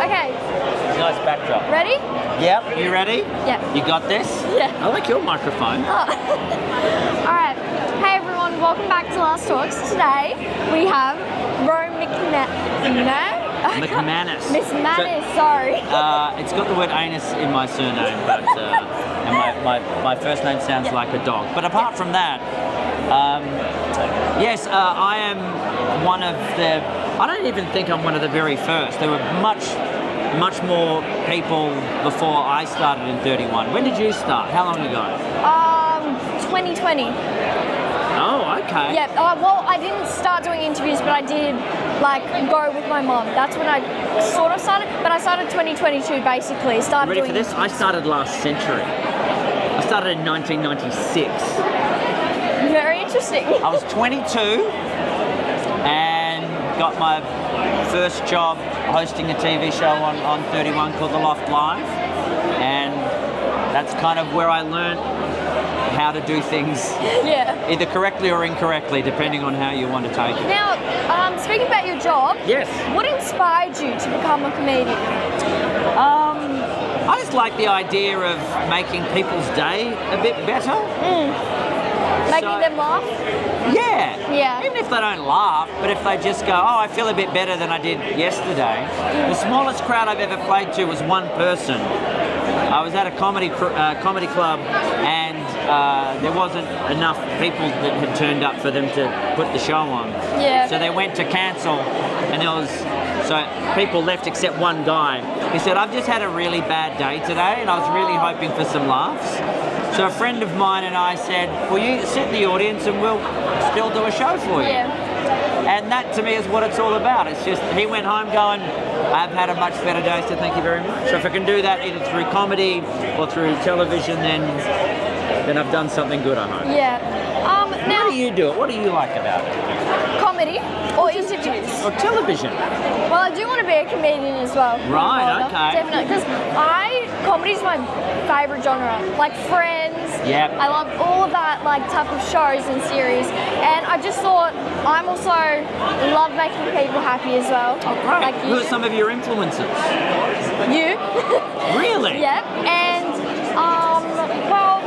Okay. Nice backdrop. Ready? Yep. You ready? Yeah. You got this? Yeah. I like your microphone. Oh. Alright. Hey everyone, welcome back to Last Talks. Today we have Rove McManus. Miss Manus, sorry. It's got the word anus in my surname, but and my first name sounds like a dog. But apart from that, yes, I am one of the. I don't even think I'm one of the very first. There were much more people before I started in 31. When did you start? How long ago? 2020. Oh, okay. Yeah, well, I didn't start doing interviews, but I did, go with my mom. That's when I sort of started, but I started 2022, basically. Ready for this? I started last century. I started in 1996. Very interesting. I was 22 and got my first job hosting a TV show on 31 called The Loft Live. And that's kind of where I learned how to do things either correctly or incorrectly, depending on how you want to take it. Now, speaking about your job, yes, what inspired you to become a comedian? I just like the idea of making people's day a bit better. Making them laugh? Yeah. Even if they don't laugh, but if they just go, oh, I feel a bit better than I did yesterday. The smallest crowd I've ever played to was one person. I was at a comedy club and there wasn't enough people that had turned up for them to put the show on. Yeah. So they went to cancel and so people left except one guy. He said, I've just had a really bad day today and I was really hoping for some laughs. So a friend of mine and I said, well, you sit in the audience and we'll still do a show for you. Yeah. And that to me is what it's all about. It's just, he went home going, I've had a much better day, so thank you very much. So if I can do that either through comedy or through television, then I've done something good, I hope. Yeah. Now, How do you do it? What do you like about it? Comedy or interviews? Or television? Well, I do want to be a comedian as well. Right, okay. Definitely, because comedy is my favourite genre. Like Friends. Yep. I love all of that type of shows and series. And I just thought I'm also love making people happy as well. Oh, great. Like Who are some of your influences? You. Really? Yeah. And well,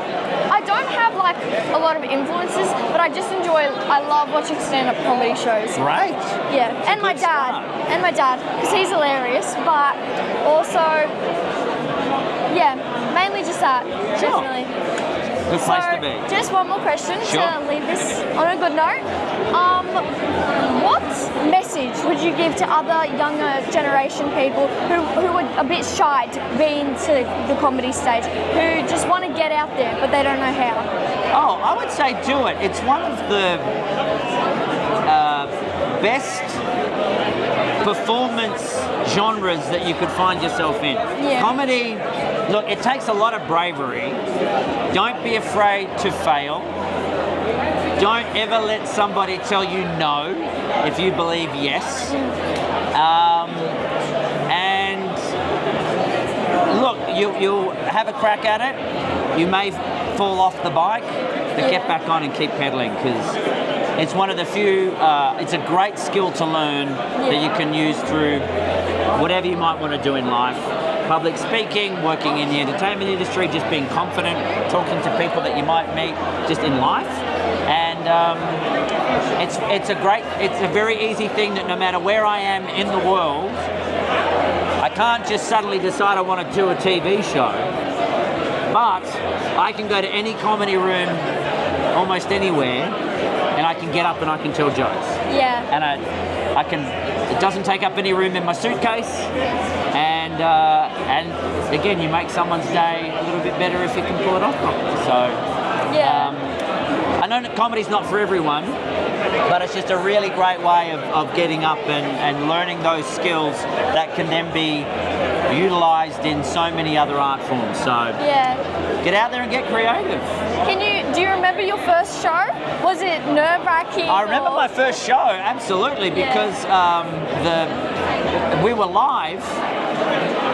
I don't have a lot of influences, but I love watching stand-up comedy shows. Great. Yeah, and my dad, because he's hilarious, but also, mainly just that, definitely. Good place to be. Just one more question to leave this on a good note. What message would you give to other younger generation people who are a bit shy to be into the comedy stage, who just want to get out there but they don't know how? Oh, I would say do it. It's one of the best performance genres that you could find yourself in. Yeah. Comedy, look, it takes a lot of bravery. Don't be afraid to fail. Don't ever let somebody tell you no if you believe yes. And look, you'll have a crack at it. You may fall off the bike, but get back on and keep pedaling, because it's one of the few, it's a great skill to learn that you can use through whatever you might want to do in life. Public speaking, working in the entertainment industry, just being confident, talking to people that you might meet just in life. And it's a very easy thing that no matter where I am in the world, I can't just suddenly decide I want to do a TV show. But I can go to any comedy room almost anywhere and I can get up and I can tell jokes. Yeah. And I can, it doesn't take up any room in my suitcase, and again, you make someone's day a little bit better if you can pull it off properly. So I know that comedy's not for everyone, but it's just a really great way of getting up and learning those skills that can then be utilised in so many other art forms. So get out there and get creative. Do you remember your first show? Was it nerve-wracking? I remember my first show, absolutely, because we were live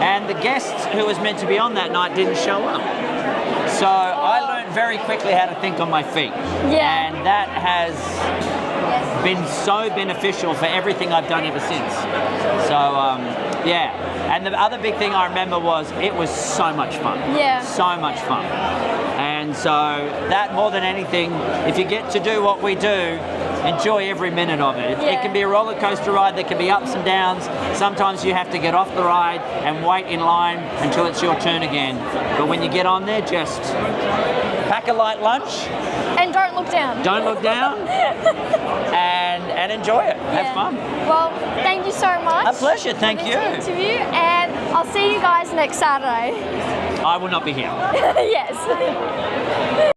and the guest who was meant to be on that night didn't show up. So I learned very quickly how to think on my feet. Yeah. And that has been so beneficial for everything I've done ever since. So Yeah. And the other big thing I remember was it was so much fun. Yeah. So much fun. And so that more than anything, if you get to do what we do, enjoy every minute of it. Yeah. It can be a roller coaster ride, there can be ups and downs. Sometimes you have to get off the ride and wait in line until it's your turn again. But when you get on there, just pack a light lunch. And don't look down. Don't look down. and enjoy it. Have fun. Well, thank you so much. A pleasure, thank for you. this interview, and I'll see you guys next Saturday. I will not be here. Yes.